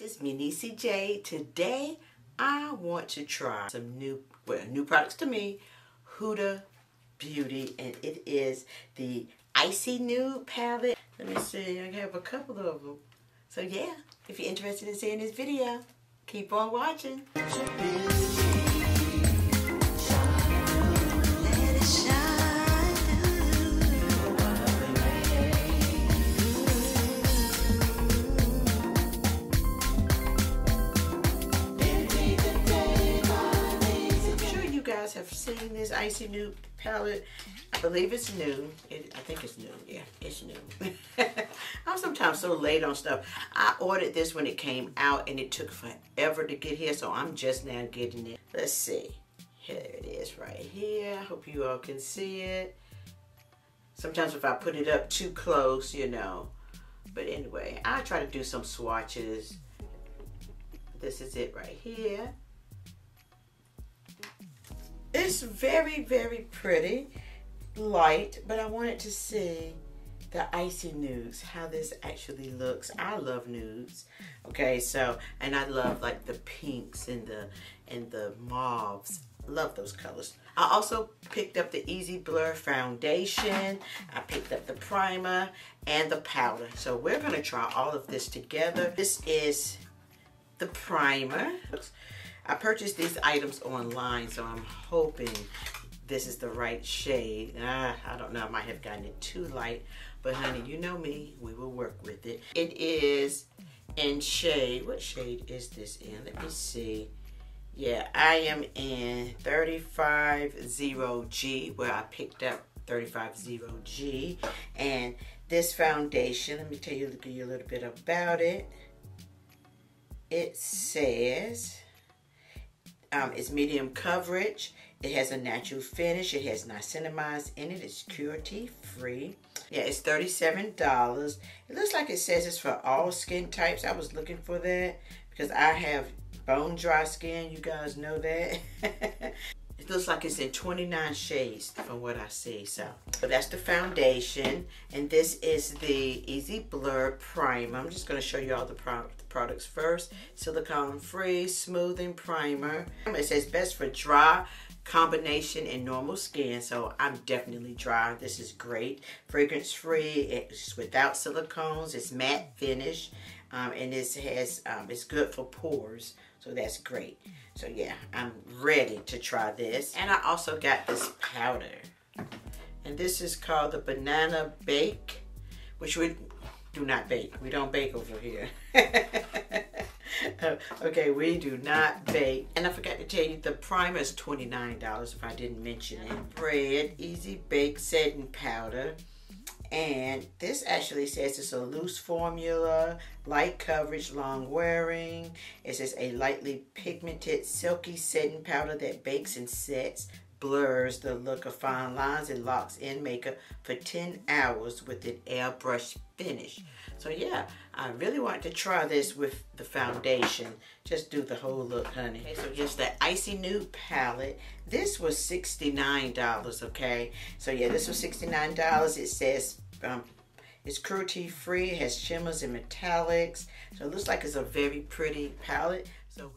It's me, NeeCJae. Today, I want to try some new products to me, Huda Beauty, and it is the Icy Nude palette. Let me see, I have a couple of them. So yeah, if you're interested in seeing this video, keep on watching. Have seen this Icy Nude palette. I believe it's new. I think it's new. Yeah, it's new. I'm sometimes so late on stuff. I ordered this when it came out and it took forever to get here, so I'm just now getting it. Let's see. Here it is right here. I hope you all can see it. Sometimes if I put it up too close, you know. But anyway, I try to do some swatches. This is it right here. It's very, very pretty, light, but I wanted to see the Icy Nudes, how this actually looks. I love nudes, okay, so, and I love like the pinks and the mauves. Love those colors. I also picked up the Easy Blur foundation. I picked up the primer and the powder. So we're gonna try all of this together. This is the primer. I purchased these items online, so I'm hoping this is the right shade. I don't know, I might have gotten it too light, but honey, you know me, we will work with it. It is in shade, what shade is this in? Let me see. Yeah, I am in 350G, where I picked up 350G. And this foundation, let me tell you a little bit about it. It says, it's medium coverage. It has a natural finish. It has niacinamide in it. It's cruelty free. Yeah, it's $37. It looks like it says it's for all skin types. I was looking for that because I have bone dry skin. You guys know that. It looks like it's in 29 shades from what I see. So that's the foundation. And this is the Easy Blur primer. I'm just going to show you all the products first. Silicone free smoothing primer. It says best for dry, combination, and normal skin. So I'm definitely dry. This is great. Fragrance free. It's without silicones. It's matte finish. And this has it's good for pores. So that's great. So yeah, I'm ready to try this. And I also got this powder. And this is called the Banana Bake, which we do not bake. We don't bake over here. Okay, we do not bake. And I forgot to tell you, the primer is $29 if I didn't mention it. Red Easy Bake Setting Powder. And this actually says it's a loose formula, light coverage, long wearing. It says a lightly pigmented, silky setting powder that bakes and sets, blurs the look of fine lines, and locks in makeup for 10 hours with an airbrush finish. So yeah, I really want to try this with the foundation. Just do the whole look, honey. Okay, so just the Icy Nude palette. This was $69, okay? So yeah, this was $69. It says it's cruelty free, it has shimmers and metallics. So it looks like it's a very pretty palette. So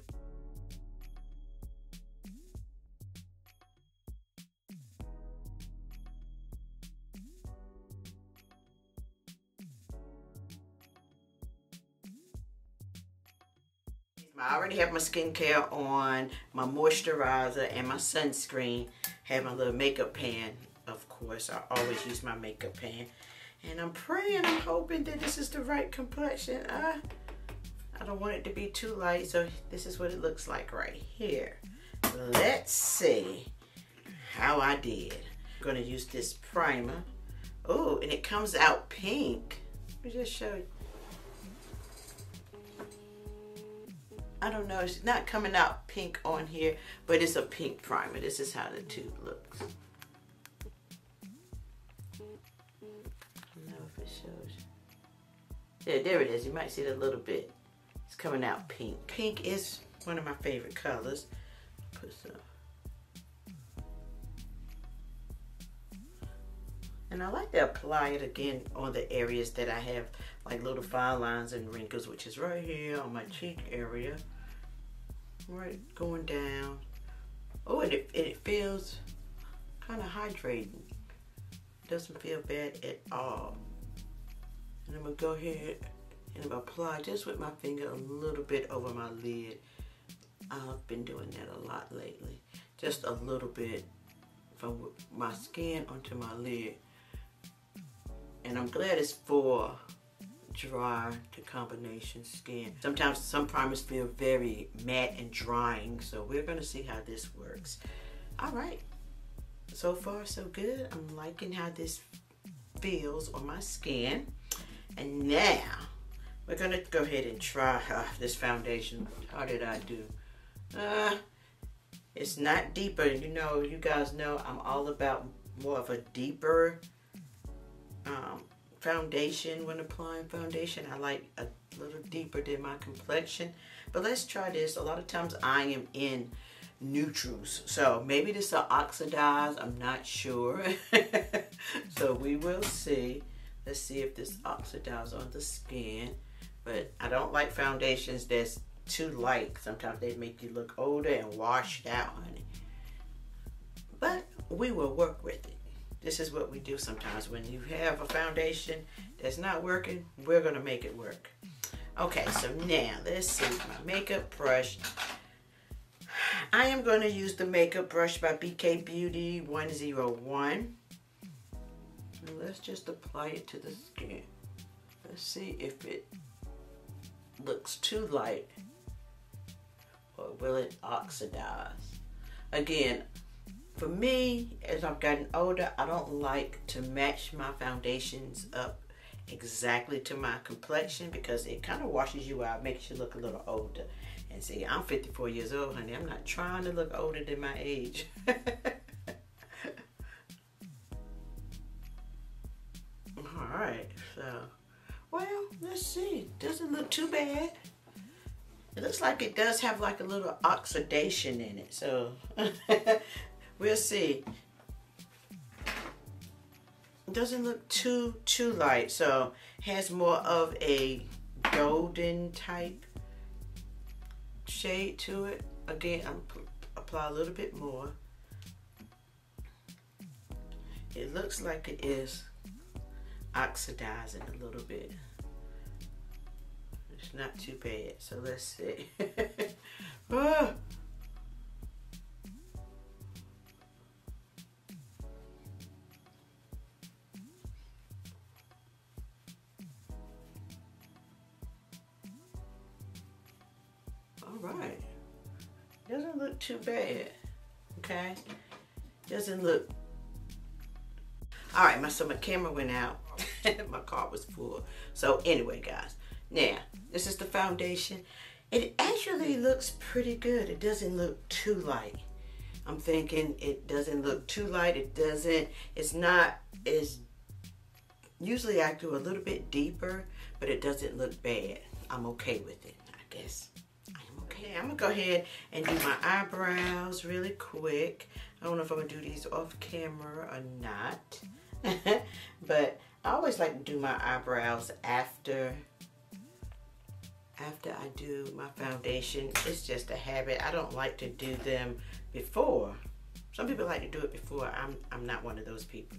I already have my skincare on, my moisturizer, and my sunscreen. Have my little makeup pan, of course. I always use my makeup pan. And I'm praying, I'm hoping that this is the right complexion. I don't want it to be too light, so this is what it looks like right here. Let's see how I did. I'm gonna use this primer. Oh, and it comes out pink. Let me just show you. I don't know, it's not coming out pink on here, but it's a pink primer. This is how the tube looks. I don't know if it shows. Yeah, there it is. You might see it a little bit. It's coming out pink. Pink is one of my favorite colors. Put some. And I like to apply it again on the areas that I have like little fine lines and wrinkles, which is right here on my cheek area. Right, going down. Oh, and it feels kind of hydrating. Doesn't feel bad at all. And I'm gonna go ahead and I'm gonna apply just with my finger a little bit over my lid. I've been doing that a lot lately. Just a little bit from my skin onto my lid. And I'm glad it's for dry to combination skin. Sometimes some primers feel very matte and drying, so we're gonna see how this works. All right, so far so good. I'm liking how this feels on my skin. And now we're gonna go ahead and try this foundation. How did I do? It's not deeper. You know, you guys know I'm all about more of a deeper foundation when applying foundation. I like a little deeper than my complexion. But let's try this. A lot of times I am in neutrals, so maybe this will oxidize. I'm not sure. So we will see. Let's see if this oxidizes on the skin. But I don't like foundations that's too light. Sometimes they make you look older and washed out, honey. But we will work with it. This is what we do sometimes. When you have a foundation that's not working, we're going to make it work. Okay, so now let's see my makeup brush. I am going to use the makeup brush by BK Beauty 101. And let's just apply it to the skin. Let's see if it looks too light or will it oxidize. Again, for me, as I've gotten older, I don't like to match my foundations up exactly to my complexion because it kind of washes you out, makes you look a little older. And see, I'm 54 years old, honey. I'm not trying to look older than my age. Alright, so, well, let's see. Doesn't look too bad. It looks like it does have like a little oxidation in it, so we'll see. It doesn't look too light, so has more of a golden type shade to it. Again, I'm apply a little bit more. It looks like it is oxidizing a little bit. It's not too bad, so let's see. Ah. Alright, doesn't look too bad, okay? Doesn't look. Alright, so my camera went out. My car was full. So anyway, guys, now this is the foundation. It actually looks pretty good. It doesn't look too light. I'm thinking it doesn't look too light. It doesn't, it's not as, usually I do a little bit deeper, but it doesn't look bad. I'm okay with it, I guess. Okay, I'm gonna go ahead and do my eyebrows really quick. I don't know if I'm gonna do these off camera or not. But I always like to do my eyebrows after I do my foundation. It's just a habit. I don't like to do them before. Some people like to do it before. I'm not one of those people.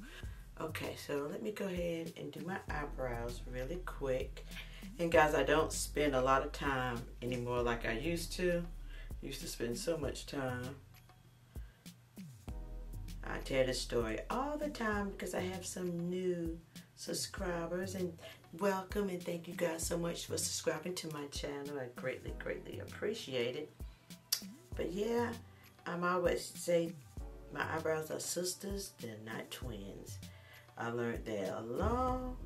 Okay, so let me go ahead and do my eyebrows really quick. And guys, I don't spend a lot of time anymore like I used to. I used to spend so much time. I tell this story all the time because I have some new subscribers, and welcome and thank you guys so much for subscribing to my channel. I greatly appreciate it. But yeah, I'm always say my eyebrows are sisters, they're not twins. I learned that a long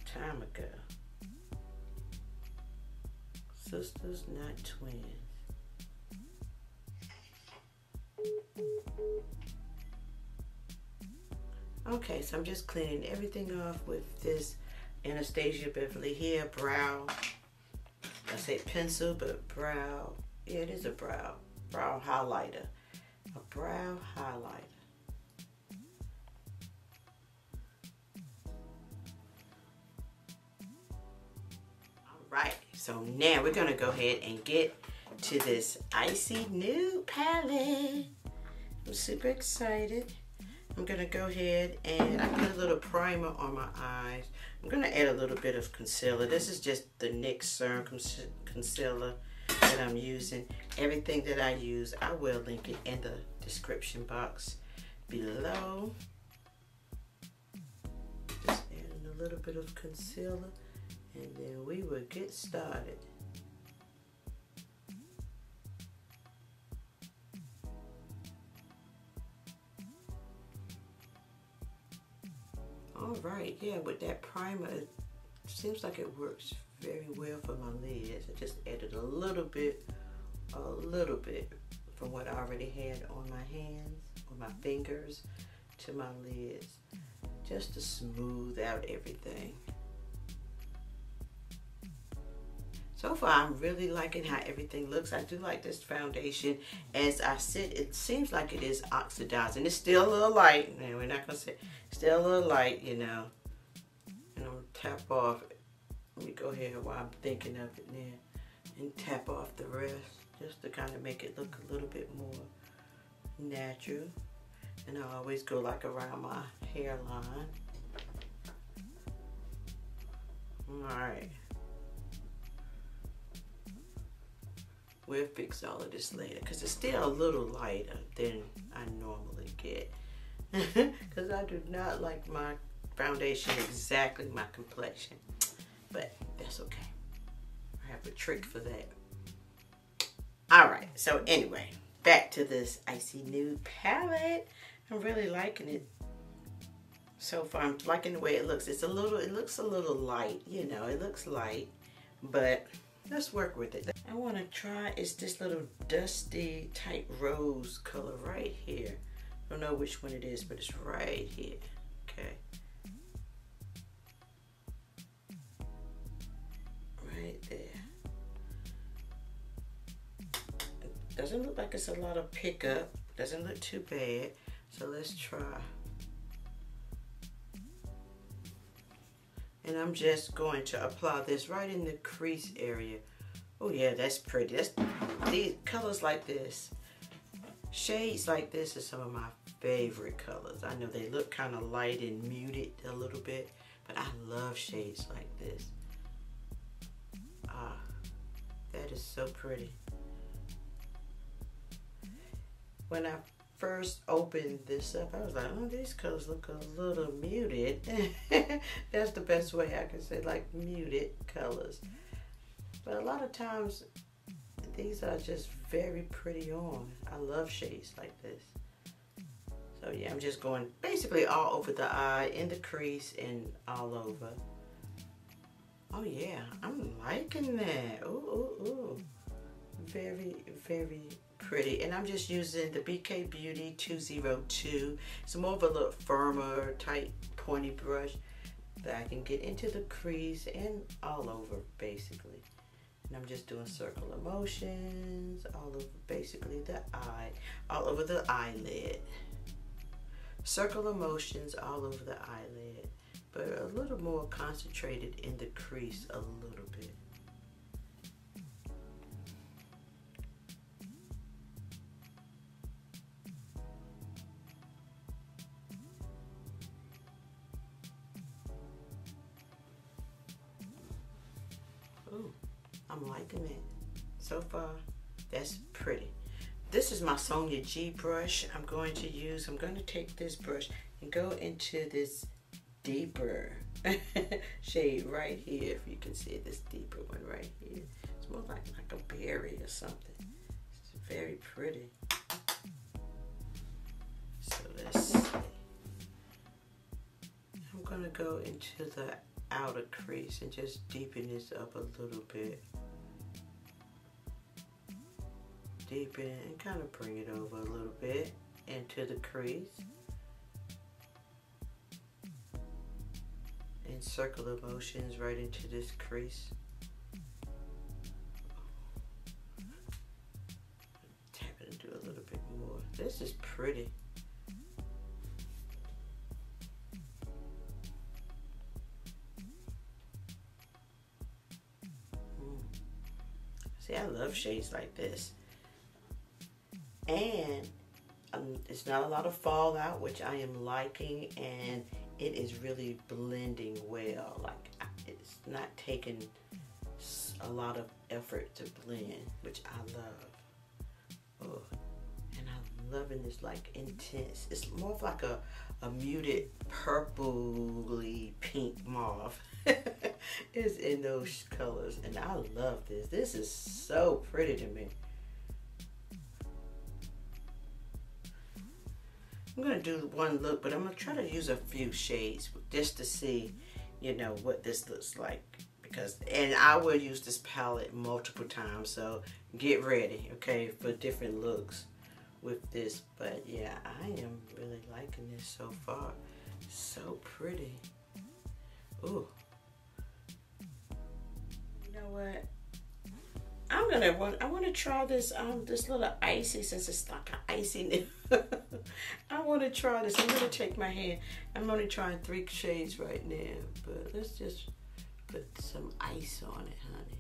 time ago. Sisters, not twins. Okay, so I'm just cleaning everything off with this Anastasia Beverly Hill brow. I say pencil, but brow. Yeah, it is a brow highlighter. A brow highlighter. So now we're gonna go ahead and get to this Icy Nude palette. I'm super excited. I'm gonna go ahead and I put a little primer on my eyes. I'm gonna add a little bit of concealer. This is just the NYX Serum Concealer that I'm using. Everything that I use, I will link it in the description box below. Just adding a little bit of concealer and then we will get started. All right, yeah, with that primer, it seems like it works very well for my lids. I just added a little bit from what I already had on my hands, or my fingers, to my lids, just to smooth out everything. So far, I'm really liking how everything looks. I do like this foundation. As I said, it seems like it is oxidizing. It's still a little light. Man, we're not going to say still a little light, you know. And I'm going to tap off. Let me go ahead while I'm thinking of it now. And tap off the rest just to kind of make it look a little bit more natural. And I always go like around my hairline. Alright. We'll fix all of this later because it's still a little lighter than I normally get. Because I do not like my foundation exactly my complexion. But that's okay. I have a trick for that. Alright, so anyway, back to this Icy Nude palette. I'm really liking it so far. I'm liking the way it looks. It looks a little light, you know, it looks light, but let's work with it. I want to try is this little dusty type rose color right here. I don't know which one it is, but it's right here. Okay. Right there. It doesn't look like it's a lot of pickup. Doesn't look too bad. So let's try. And I'm just going to apply this right in the crease area. Oh yeah, that's pretty. These colors like this, shades like this are some of my favorite colors. I know they look kind of light and muted a little bit, but I love shades like this. Ah, that is so pretty. When I first opened this up, I was like, oh, these colors look a little muted. That's the best way I can say, like muted colors. But a lot of times, these are just very pretty on. I love shades like this. So yeah, I'm just going basically all over the eye, in the crease, and all over. Oh yeah, I'm liking that. Ooh, ooh, ooh. Very, very pretty. And I'm just using the BK Beauty 202. It's more of a little firmer, tight, pointy brush that I can get into the crease and all over, basically. And I'm just doing circular motions all over basically the eye, all over the eyelid. Circular motions all over the eyelid, but a little more concentrated in the crease a little bit. Ooh. I'm liking it. So far, that's pretty. This is my Sonia G brush I'm going to take this brush and go into this deeper shade right here. If you can see it, this deeper one right here. It's more like a berry or something. It's very pretty. So let's see. I'm going to go into the outer crease and just deepen this up a little bit. Deepen and kind of bring it over a little bit into the crease. And circular motions right into this crease. Tap it and do a little bit more. This is pretty. love shades like this. And it's not a lot of fallout, which I am liking, and it is really blending well. Like, it's not taking a lot of effort to blend, which I love. Oh, and I'm loving this like intense. It's more of like a muted purpley pink mauve. It's in those colors, and I love this. This is so pretty to me. I'm gonna do one look, but I'm gonna try to use a few shades just to see, you know, what this looks like. And I will use this palette multiple times, so get ready, okay, for different looks with this. But yeah, I am really liking this so far. So pretty. Ooh. You know what? I want to try this this little icy, since it's like an icy nude. I want to try this. I'm gonna take my hand. I'm only trying 3 shades right now, but let's just put some ice on it, honey.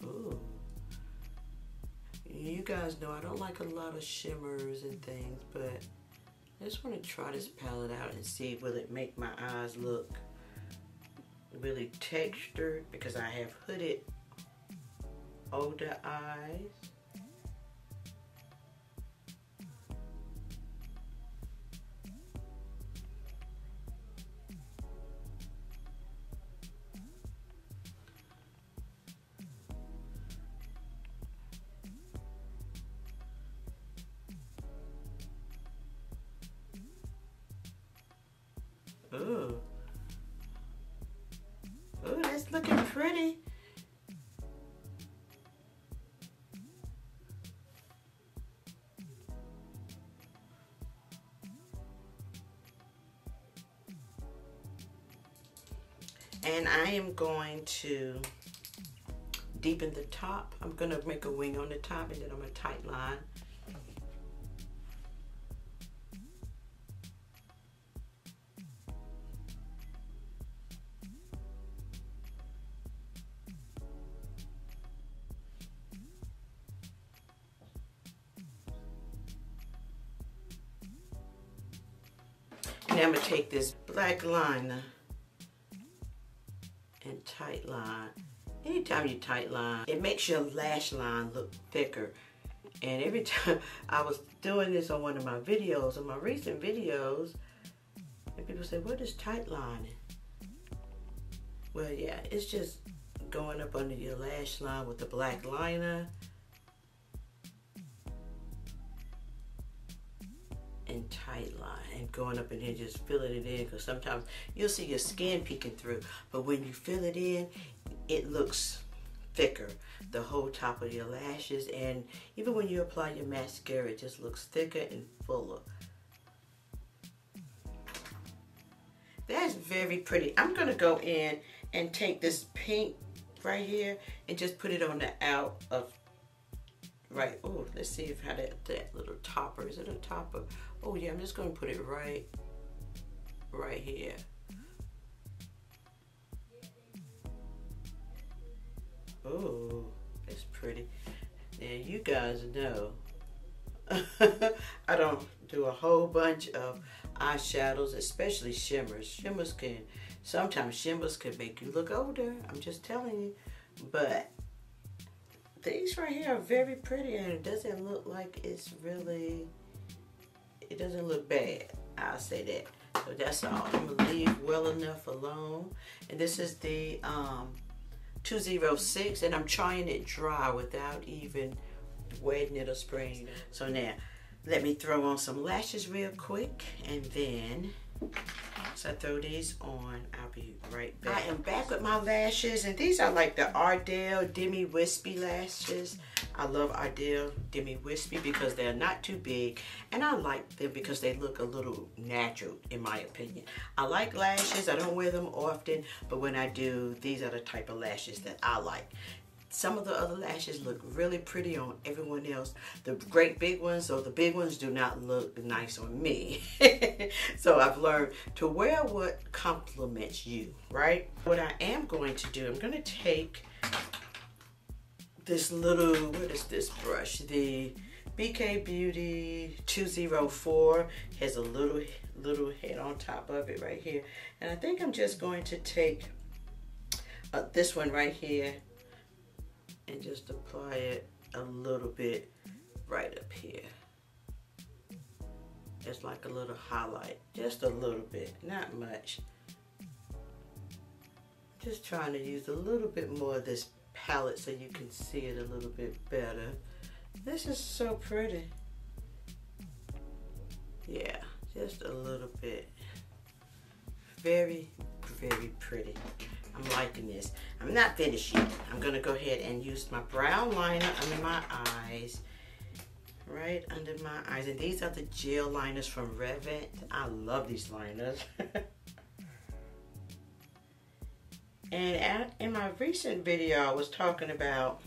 Ooh. You guys know I don't like a lot of shimmers and things, but I just want to try this palette out and see, will it make my eyes look really textured, because I have hooded older eyes. Ooh. Ooh, that's looking pretty. And I am going to deepen the top. I'm going to make a wing on the top, and then I'm going to tight line. Now I'm going to take this black liner and tight line. Anytime you tight line, it makes your lash line look thicker. And every time I was doing this on one of my videos, on my recent videos, and people say, what is tight lining? Well, yeah, it's just going up under your lash line with the black liner and tight line, and going up in here just filling it in, because sometimes you'll see your skin peeking through, but when you fill it in, it looks thicker, the whole top of your lashes, and even when you apply your mascara, it just looks thicker and fuller. That's very pretty. I'm gonna go in and take this pink right here and just put it on the out of right. Oh, let's see if how that little topper, is it a topper? Oh yeah, I'm just gonna put it right here. Oh, that's pretty. Now you guys know I don't do a whole bunch of eyeshadows, especially shimmers. Sometimes shimmers can make you look older. I'm just telling you. But these right here are very pretty, and it doesn't look like it's really, it doesn't look bad. I'll say that. So that's all. I'm gonna leave well enough alone. And this is the 206, and I'm trying it dry without even wetting it or spraying it. So now, let me throw on some lashes real quick, and then once I throw these on, I'll be right back. I am back with my lashes, and these are like the Ardell Demi Wispy lashes. I love Ardell Demi Wispy because they're not too big, and I like them because they look a little natural, in my opinion. I like lashes. I don't wear them often, but when I do, these are the type of lashes that I like. Some of the other lashes look really pretty on everyone else. The great big ones, or the big ones, do not look nice on me. So I've learned to wear what compliments you, right? What I am going to do, I'm going to take this little, what is this brush? The BK Beauty 204 has a little head on top of it right here. And I think I'm just going to take this one right here and just apply it a little bit right up here. It's like a little highlight, just a little bit, not much. Just trying to use a little bit more of this palette so you can see it a little bit better. This is so pretty. Yeah, just a little bit. Very, very pretty. I'm liking this. I'm not finished yet. I'm gonna go ahead and use my brown liner under my eyes. Right under my eyes. And these are the gel liners from Revlon. I love these liners. And in my recent video, I was talking about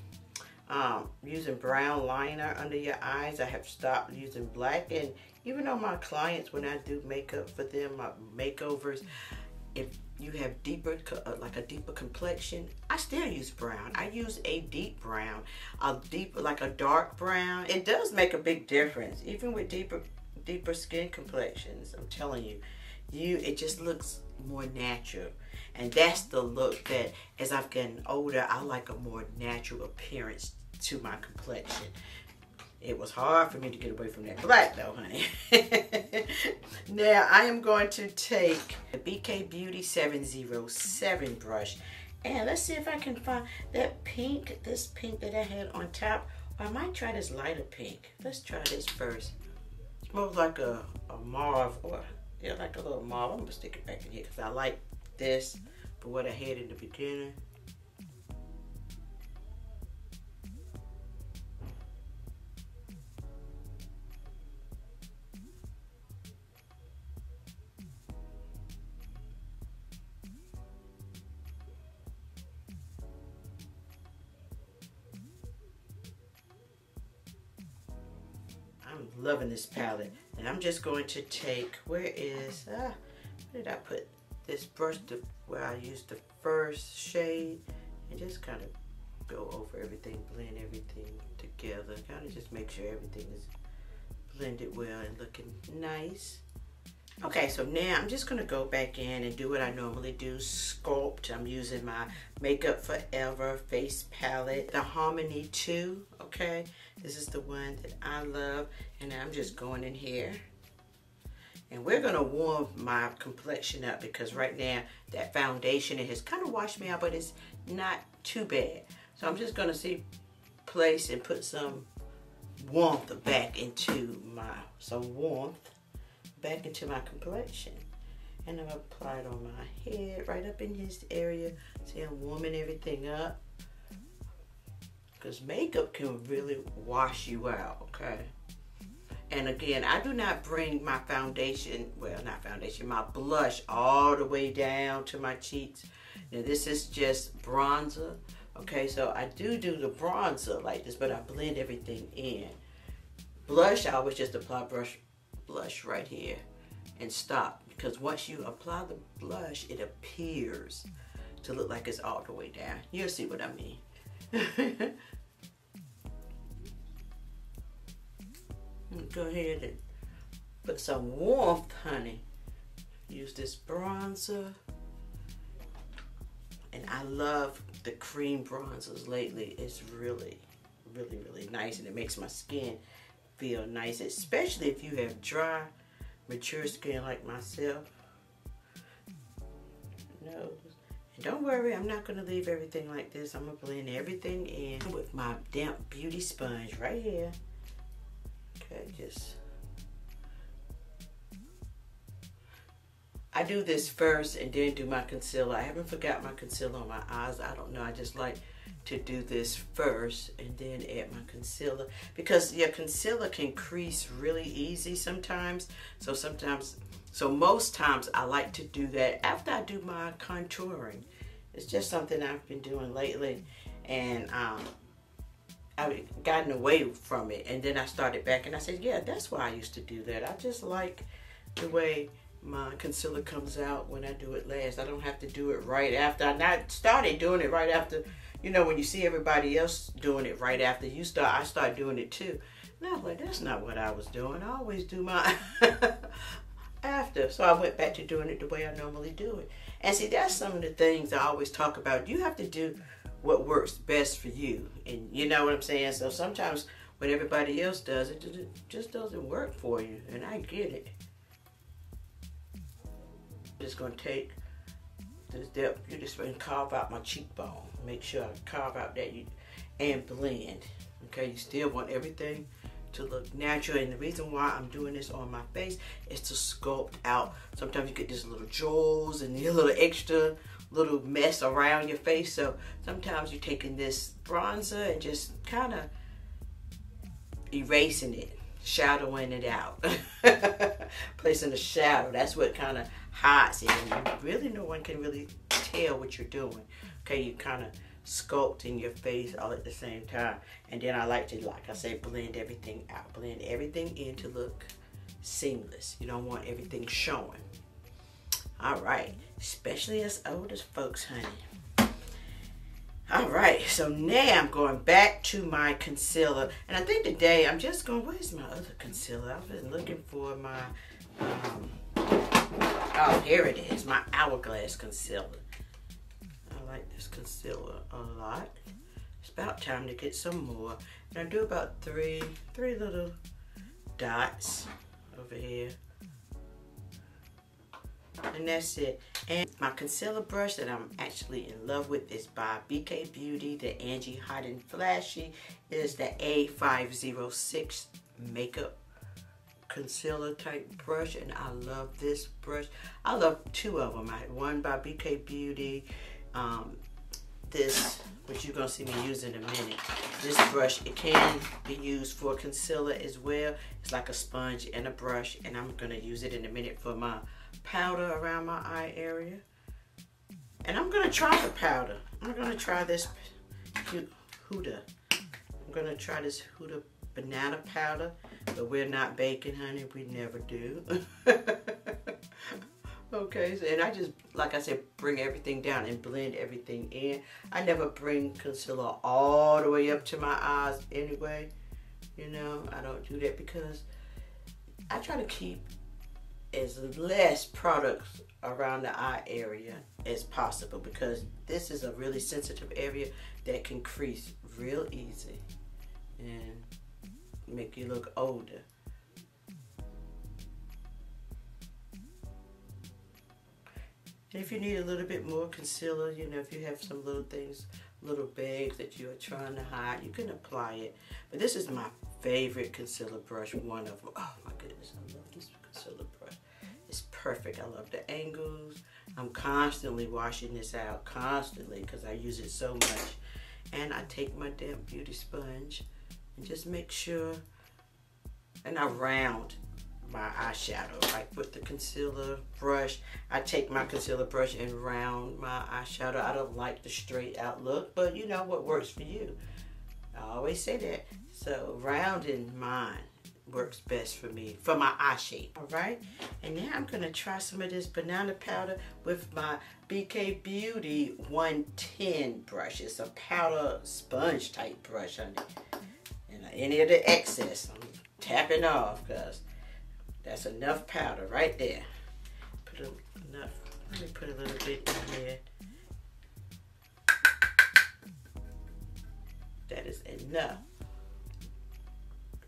using brown liner under your eyes. I have stopped using black. And even though my clients, when I do makeup for them, my makeovers, if you have deeper, like a deeper complexion, I still use brown. I use a deep brown, like a dark brown. It does make a big difference, even with deeper skin complexions. I'm telling you, it just looks more natural. And that's the look that, as I've gotten older, I like a more natural appearance to my complexion. It was hard for me to get away from that black though, honey. Now I am going to take the BK Beauty 707 brush, and let's see if I can find that pink, this pink that I had on top. Or I might try this lighter pink. Let's try this first. It's more like a mauve, or yeah, like a little mauve. I'm gonna stick it back in here because I like this for what I had in the beginning. I'm loving this palette, and I'm just going to take, where did I put this brush, where I used the first shade, and just kind of go over everything, blend everything together, kind of just make sure everything is blended well and looking nice. Okay, so now I'm just going to go back in and do what I normally do, sculpt. I'm using my Makeup Forever face palette, the Harmony 2, okay? This is the one that I love, and I'm just going in here. And we're going to warm my complexion up because right now that foundation, it has kind of washed me out, but it's not too bad. So I'm just going to place and put some warmth back into my complexion. And I'm going to apply it on my head, right up in his area. See, I'm warming everything up. Because makeup can really wash you out, okay? And again, I do not bring my foundation, well, not foundation, my blush all the way down to my cheeks. Now, this is just bronzer, okay? So I do the bronzer like this, but I blend everything in. Blush, I always just apply blush right here and stop. Because once you apply the blush, it appears to look like it's all the way down. You'll see what I mean. Go ahead and put some warmth, honey. Use this bronzer. And I love the cream bronzers lately. It's really, really, really nice. And it makes my skin feel nice. Especially if you have dry, mature skin like myself. No. And don't worry, I'm not going to leave everything like this. I'm going to blend everything in with my damp beauty sponge right here. Okay, I do this first and then do my concealer. I haven't forgot my concealer on my eyes. I don't know. I just like to do this first and then add my concealer because your concealer can crease really easy sometimes. So most times I like to do that after I do my contouring. It's just something I've been doing lately, and I've gotten away from it, and then I started back and I said, yeah, that's why I used to do that. I just like the way my concealer comes out when I do it last. I don't have to do it right after. I started doing it right after, you know, when you see everybody else doing it right after you start, I start doing it too. And I was like, that's not what I was doing. I always do my after. So I went back to doing it the way I normally do it. And see, that's some of the things I always talk about. You have to do what works best for you. And you know what I'm saying? So sometimes when everybody else does it, it just doesn't work for you. And I get it. I'm just going to take this depth. You just going to carve out my cheekbone. Make sure I carve out that and blend. Okay, you still want everything to look natural, and the reason why I'm doing this on my face is to sculpt out. Sometimes you get these little jewels and a little extra little mess around your face, so sometimes you're taking this bronzer and just kind of erasing it, shadowing it out, placing a shadow. That's what kind of hides it, and really no one can really tell what you're doing. Okay, you kind of sculpting your face all at the same time. And then I like to, like I say, blend everything out. Blend everything in to look seamless. You don't want everything showing. All right. Especially us older folks, honey. All right. So now I'm going back to my concealer. And I think today I'm just going, where's my other concealer? I've been looking for my, oh, here it is. My Hourglass concealer. I like this concealer a lot. It's about time to get some more. And I do about three little dots over here. And that's it. And my concealer brush that I'm actually in love with is by BK Beauty, the Angie Hot and Flashy. It is the A506 makeup concealer type brush, and I love this brush. I love two of them. I had one by BK Beauty. This, which you're going to see me use in a minute. This brush, it can be used for concealer as well. It's like a sponge and a brush, and I'm going to use it in a minute for my powder around my eye area. And I'm going to try the powder. I'm going to try this Huda. I'm going to try this Huda banana powder, but we're not baking, honey. We never do. Okay, so, and I just, like I said, bring everything down and blend everything in. I never bring concealer all the way up to my eyes anyway. You know, I don't do that because I try to keep as less products around the eye area as possible, because this is a really sensitive area that can crease real easy and make you look older. And if you need a little bit more concealer, you know, if you have some little things, little bags that you are trying to hide, you can apply it. But this is my favorite concealer brush, one of them. Oh my goodness, I love this concealer brush. It's perfect. I love the angles. I'm constantly washing this out, constantly, because I use it so much. And I take my damp beauty sponge and just make sure, and I round my eyeshadow, like with the concealer brush. I take my concealer brush and round my eyeshadow. I don't like the straight out look, but you know what works for you. I always say that. So rounding mine works best for me, for my eye shape. All right, and now I'm gonna try some of this banana powder with my BK Beauty 110 brush. It's a powder sponge type brush, honey. And any of the excess, I'm tapping off, because that's enough powder right there. Put enough. Let me put a little bit in here. That is enough.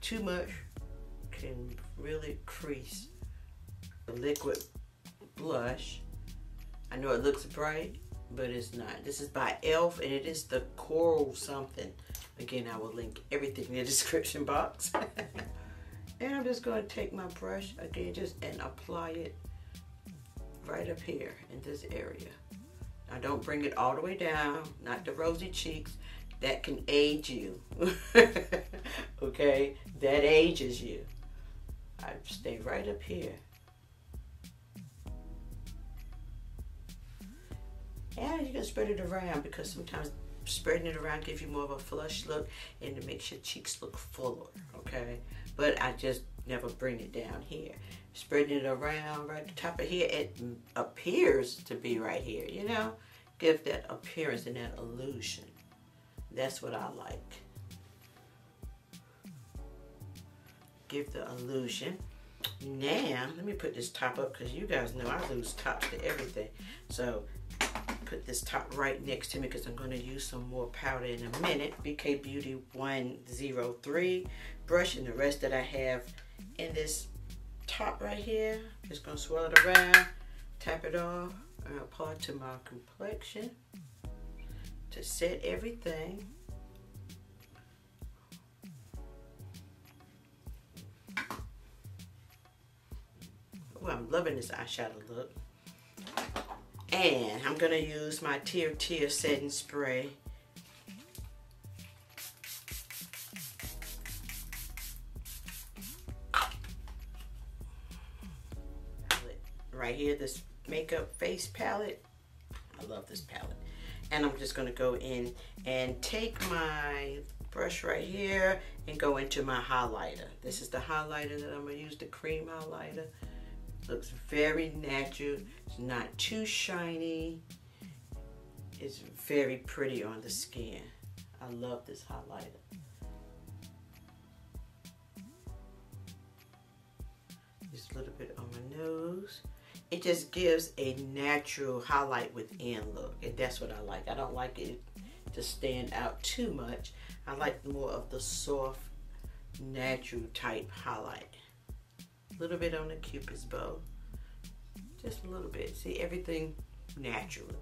Too much can really crease the liquid blush. I know it looks bright, but it's not. This is by e.l.f. and it is the Coral something. Again, I will link everything in the description box. And I'm just going to take my brush again, and apply it right up here in this area. Now don't bring it all the way down, not the rosy cheeks. That can age you. Okay, that ages you. I stay right up here. And you can spread it around, because sometimes spreading it around gives you more of a flush look, and it makes your cheeks look fuller, okay? But I just never bring it down here. Spreading it around right at the top of here, it appears to be right here, you know? Give that appearance and that illusion. That's what I like. Give the illusion. Now, let me put this top up because you guys know I lose tops to everything. So, put this top right next to me because I'm going to use some more powder in a minute. BK Beauty 103 brush, and the rest that I have in this top right here. Just going to swirl it around, tap it off, and apply to my complexion to set everything. Oh, I'm loving this eyeshadow look. And I'm going to use my Tear setting spray. Right here, this makeup face palette. I love this palette. And I'm just going to go in and take my brush right here and go into my highlighter. This is the highlighter that I'm going to use, the cream highlighter. Looks very natural. It's not too shiny. It's very pretty on the skin. I love this highlighter. Just a little bit on my nose. It just gives a natural highlight within look, and that's what I like. I don't like it to stand out too much. I like more of the soft, natural type highlight. A little bit on the Cupid's bow. Just a little bit. See, everything naturally.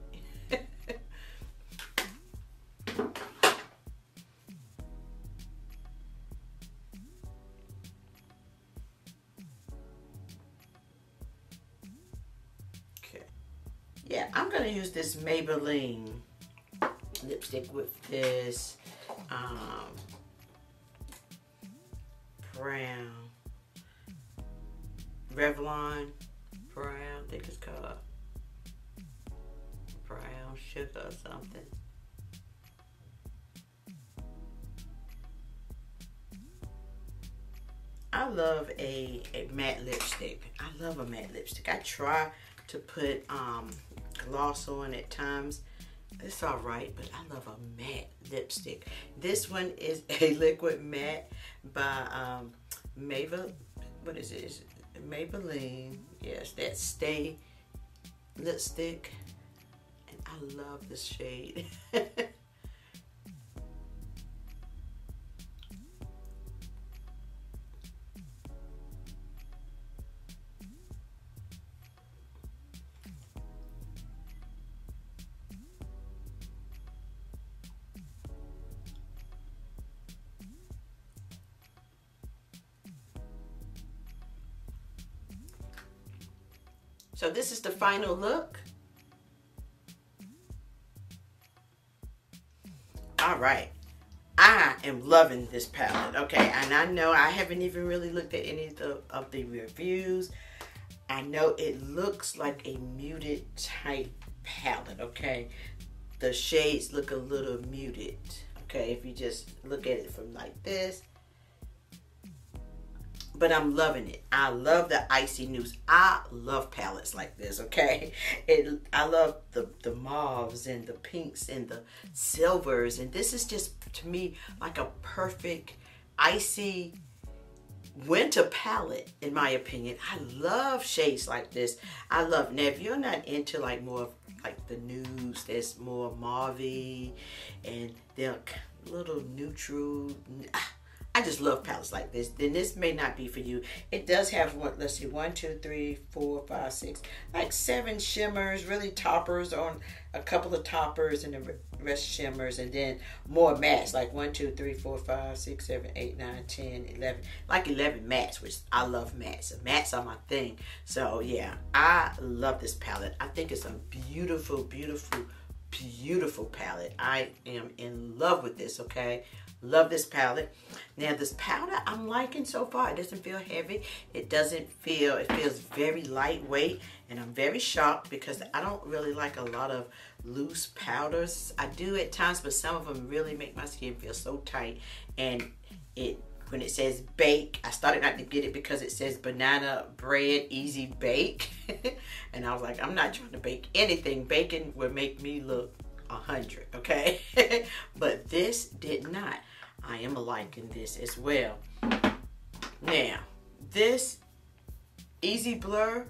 Okay. Yeah, I'm going to use this Maybelline lipstick with this brown Revlon brown, I think it's called brown sugar or something. I love a matte lipstick. I love a matte lipstick. I try to put gloss on at times. It's all right, but I love a matte lipstick. This one is a liquid matte by Maybelline. What is it? Is it Maybelline? Yes, that Stay lipstick. And I love this shade. So this is the final look. All right. I am loving this palette. Okay, and I know I haven't even really looked at any of the reviews. I know it looks like a muted type palette, okay? The shades look a little muted, okay? If you just look at it from like this. But I'm loving it. I love the Icy Nude. I love palettes like this, okay? I love the mauves and the pinks and the silvers. And this is just, to me, like a perfect icy winter palette, in my opinion. I love shades like this. I love, now if you're not into like more of like the nudes, that's more mauve-y and they're a little neutral. I just love palettes like this. Then this may not be for you. It does have, what, let's see, 1, 2, 3, 4, 5, 6, like 7 shimmers, really toppers on a couple of toppers and the rest shimmers, and then more mattes, like 1, 2, 3, 4, 5, 6, 7, 8, 9, 10, 11, like 11 mattes, which I love mattes. Mattes are my thing. So yeah, I love this palette. I think it's a beautiful, beautiful, beautiful palette. I am in love with this, okay? Love this palette. Now this powder I'm liking so far. It doesn't feel heavy. It doesn't feel, it feels very lightweight, and I'm very shocked because I don't really like a lot of loose powders. I do at times, but some of them really make my skin feel so tight. And when it says bake, I started not to get it because it says banana bread easy bake. And I was like, I'm not trying to bake anything. Baking would make me look 100, okay? But this did not. I am liking this as well. Now, this Easy Blur,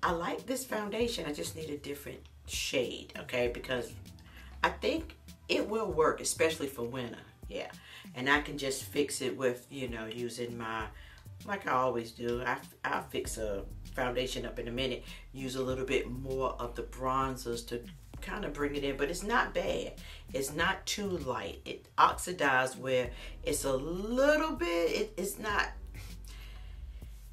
I like this foundation. I just need a different shade, okay? Because I think it will work, especially for winter. Yeah. And I can just fix it with, you know, using my, like I always do. I'll fix a foundation up in a minute. Use a little bit more of the bronzers to kind of bring it in, but it's not bad. It's not too light. It oxidized where it's a little bit, it's not,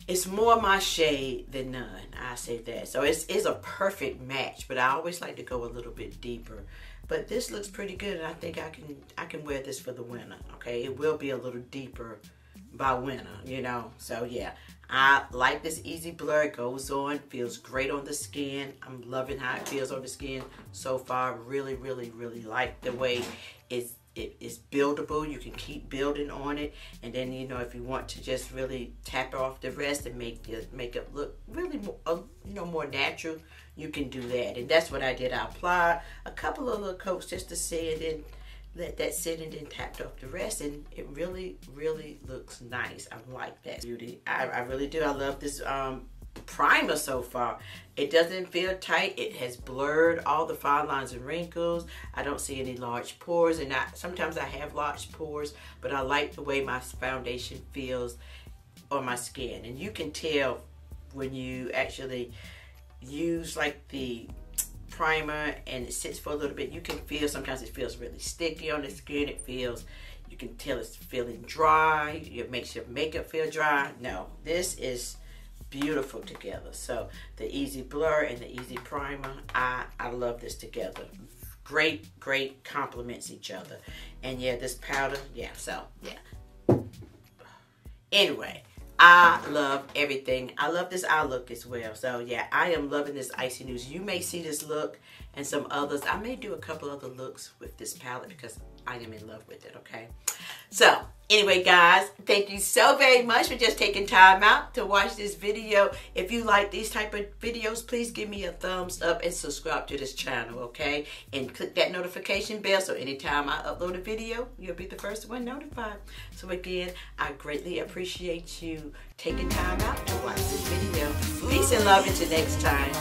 it's more my shade than none. I say that. So it's a perfect match, but I always like to go a little bit deeper. But this looks pretty good, and I think I can wear this for the winter. Okay, it will be a little deeper by winter, you know. So yeah, I like this Easy Blur. It goes on, feels great on the skin. I'm loving how it feels on the skin so far. Really, really, really like the way it's buildable. You can keep building on it, and then, you know, if you want to just really tap off the rest and make your makeup look really more, you know, more natural, you can do that. And that's what I did. I applied a couple of little coats just to see, and then let that sit, and then tapped off the rest, and it really, really looks nice. I like that beauty. I really do. I love this primer so far. It doesn't feel tight. It has blurred all the fine lines and wrinkles. I don't see any large pores, and sometimes I have large pores, but I like the way my foundation feels on my skin. And you can tell when you actually use like the primer and it sits for a little bit, you can feel sometimes it feels really sticky on the skin. It feels, you can tell it's feeling dry. It makes your makeup feel dry. No, this is beautiful together. So the Easy Blur and the Easy Primer, I love this together. Great complements each other. And yeah, this powder, yeah, so yeah. Anyway, I love everything. I love this eye look as well. So yeah, I am loving this Icy Nude. You may see this look and some others. I may do a couple other looks with this palette because I am in love with it, okay? So anyway, guys, thank you so very much for just taking time out to watch this video. If you like these type of videos, please give me a thumbs up and subscribe to this channel, okay? And click that notification bell so anytime I upload a video, you'll be the first one notified. So again, I greatly appreciate you taking time out to watch this video. Peace and love until next time.